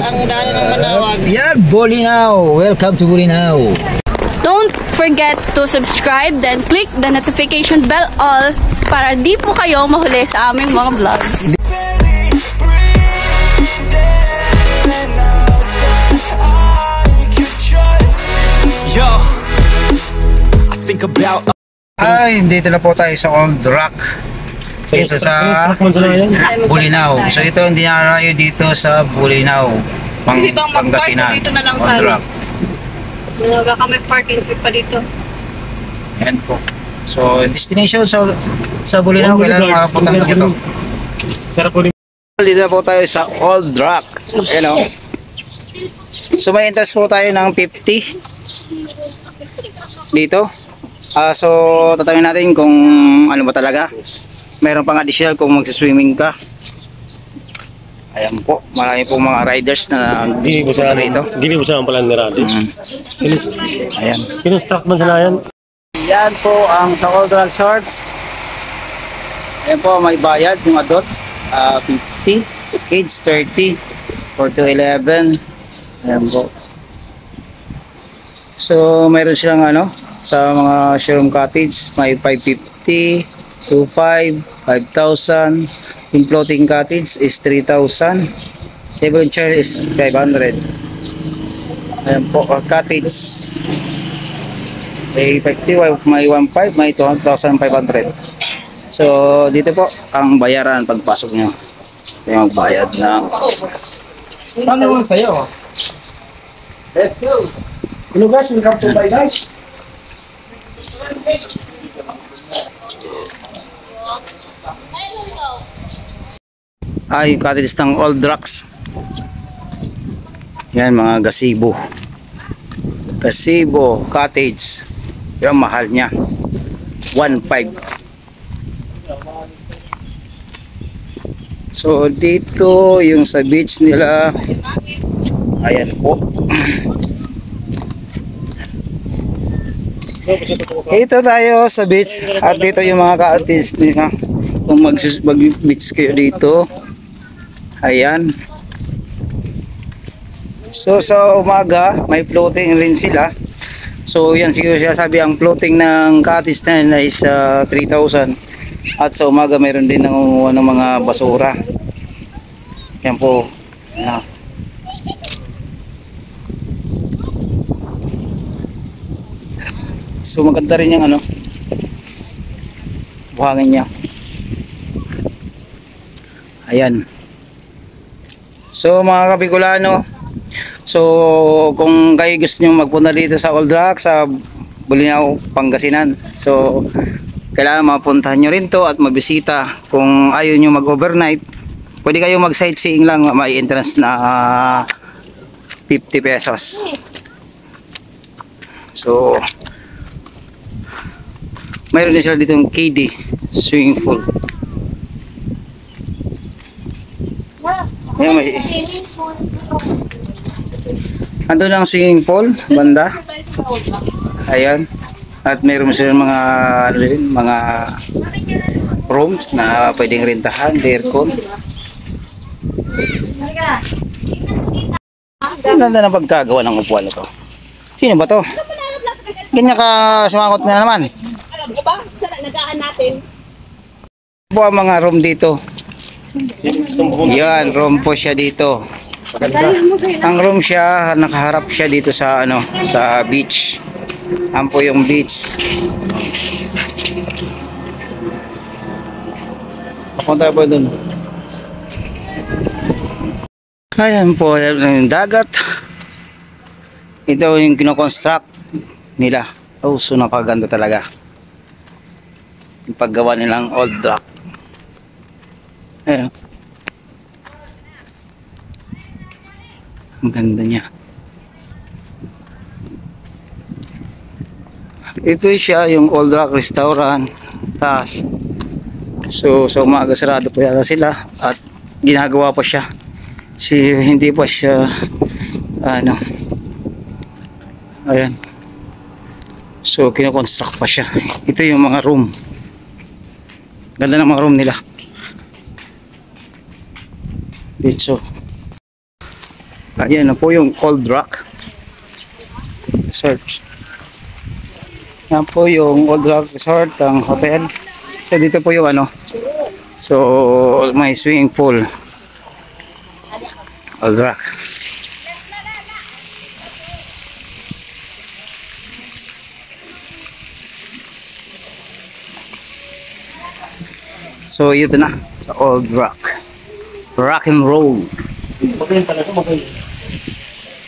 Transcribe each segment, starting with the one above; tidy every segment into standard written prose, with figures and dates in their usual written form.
ang daanan ng Manawag. Yan, Bolinao. Welcome to Bolinao. Don't forget to subscribe, then click the notification bell all para di po kayo mahuli sa aming mga vlogs. Yo, I think about. Ay, dito na po tayo sa Old Rock. Dito sa Bolinao. So ito hindi narayo dito sa Bolinao, Pangasinan. Dito na lang Old tayo. Rock. Baka may parking fee pa dito. Yan po. So destination sa Bolinao, kailangan makapunta dito. Dito na po tayo sa Old Rock. Ayan o. So may entrance po tayo ng 50 dito. So tatanungin natin kung ano ba talaga. Meron pang additional kung magsiswimming ka. Ayan po, marami po mga riders na ginibusan rito. Ginibusan pala ni Radis. Ayan. Kinustruct man sila yan. Yan po ang sa Old Rock Shorts. Ayan po, may bayad yung adult. 50, kids 30, 4 to 11. Ayan po. So mayroon silang ano, sa mga showroom cottage, may 550, 25, 5,000. Yung floating cottage is 3,000. Table and chair is 500. Ayan po, cottage may 50, may 1,500, may 2,500. So dito po ang bayaran pagpasok nyo. Yung bayad na. Paano naman sa'yo? Let's go! Hello guys, welcome to my guys. Yung cottage ng Old Rocks. Yan, mga gazebo. Gazebo cottage. Yung mahal niya 1,500. So dito yung sa beach nila. Ayan po. Ito tayo sa beach at dito yung mga cottage nila. Kung mag-beach kayo dito. Ayan. So sa umaga may floating rin sila. So yan siguro siya sabi, ang floating ng cottage na yun is 3,000. At sa umaga mayroon din ng mga basura. Yan po. Yan. So maganda rin yung ano, buhangin niya. Ayan. So mga Kabicolano, so kung kayo gusto nyo magpunta dito sa Old Rock, sa Bolinao, Pangasinan, so kailangan mapuntahan nyo rin to at magbisita. Kung ayaw nyo mag-overnight, pwede kayo mag-sightseeing lang, may entrance na 50 pesos. So mayroon din sila dito yung KD swimming pool. Ayan, may ando lang swimming pool banda. Ayan. At mayroon silang mga rooms na pwedeng rentahan, aircon. Ang ganda ng pagkagawa ng upuan na to. Sino ba to? Ganyan ka sumakot na naman. Alam ko ba? Saan nagaan natin? Po ang mga room dito. Yan, room po siya dito. Ang room siya, nakaharap siya dito sa ano, sa beach. Yan po yung beach. Papunta po dun. Ayan po, yung dagat. Ito yung kinoconstruct nila. Oh, so napaganda talaga yung paggawa nilang Old Rock. Ayan. Ang ganda niya. Ito siya yung Old Rock Restaurant. Taas. So sa umaga sarado po yata sila at ginagawa pa siya. Hindi pa siya ano. Ayan. So kino-construct pa siya. Ito yung mga room. Ganda ng mga room nila. Dito. Ayan na po yung Old Rock Resort. Yan po yung Old Rock Resort, ang hotel. So dito po yung ano. So may swimming pool. Old Rock. So ito na sa Old Rock. Rock and roll. Magaling talaga, magaling.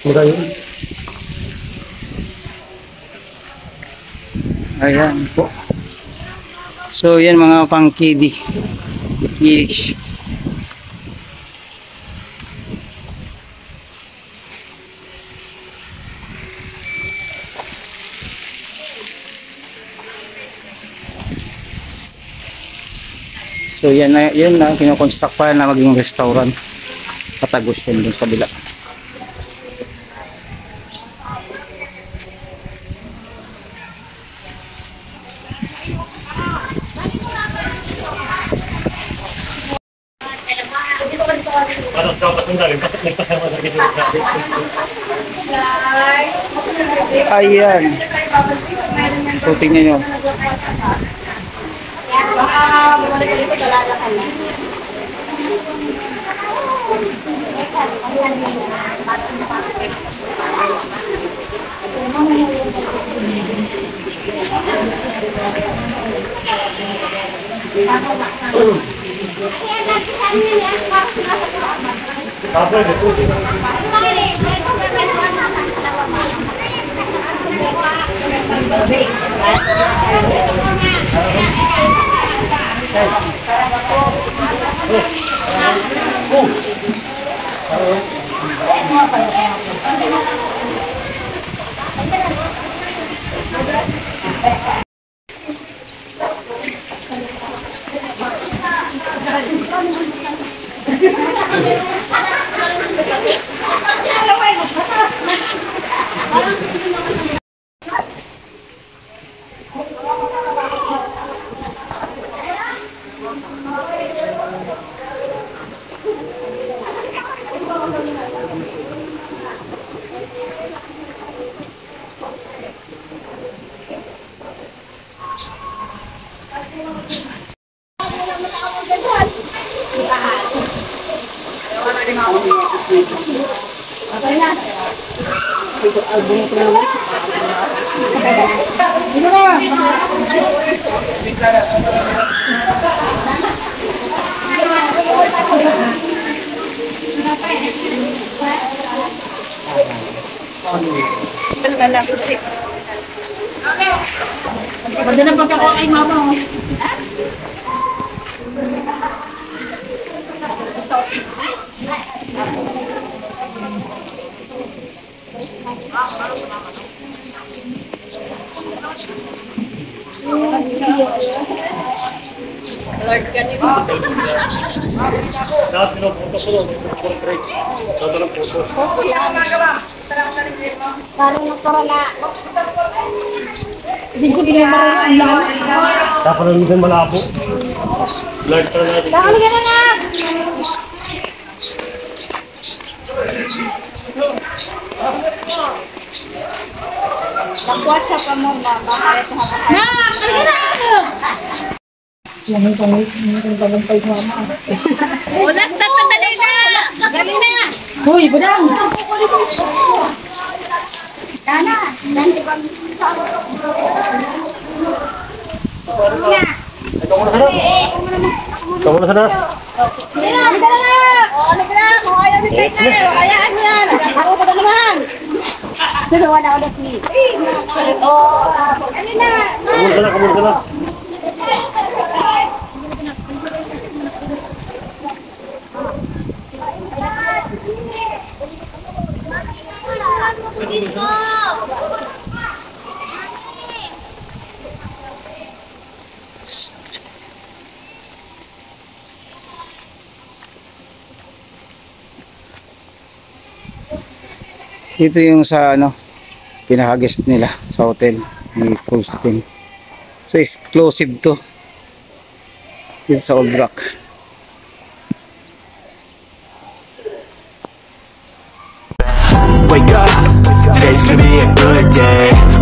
Magaling. Ayan po. So yan mga pang kiddie. Kiddish. So yan na, yun na kinoconstruct pa na maging restaurant. Patagos yun dun sa kabila. Parang sa kasundarin, bakit nagpasama sa gito? Ayan. So tingnan nyo. Maganda na pagkakuha kay mama. Lord, ganun mo. Dapat pinupunta ko lang, portrait. Dapat ng photo. Parang nagkorona. Hindi ko binamarin ang lahat. Dapat lang minsan malabo. Lord, para natin. Dami ka na nga! Nakuha siya pa mo ba? Bakaya sa hapon. Na! Kali na! Ulas na dali na! Dali na! Huy, budang! Kana! Dali ba? Kamu na sana. Dali na! Dali na! Ano ka na? Kaya bitay na! Kayaan mo yan! Nagkakaroon ka na naman! Sino wala ulit ni? Oh! Dali na! Kamu na sana. Ito yung sa ano pinaka-guest nila sa hotel ni Fullstein. So exclusive to dito sa Old Rock. wake up, today's gonna be a good day.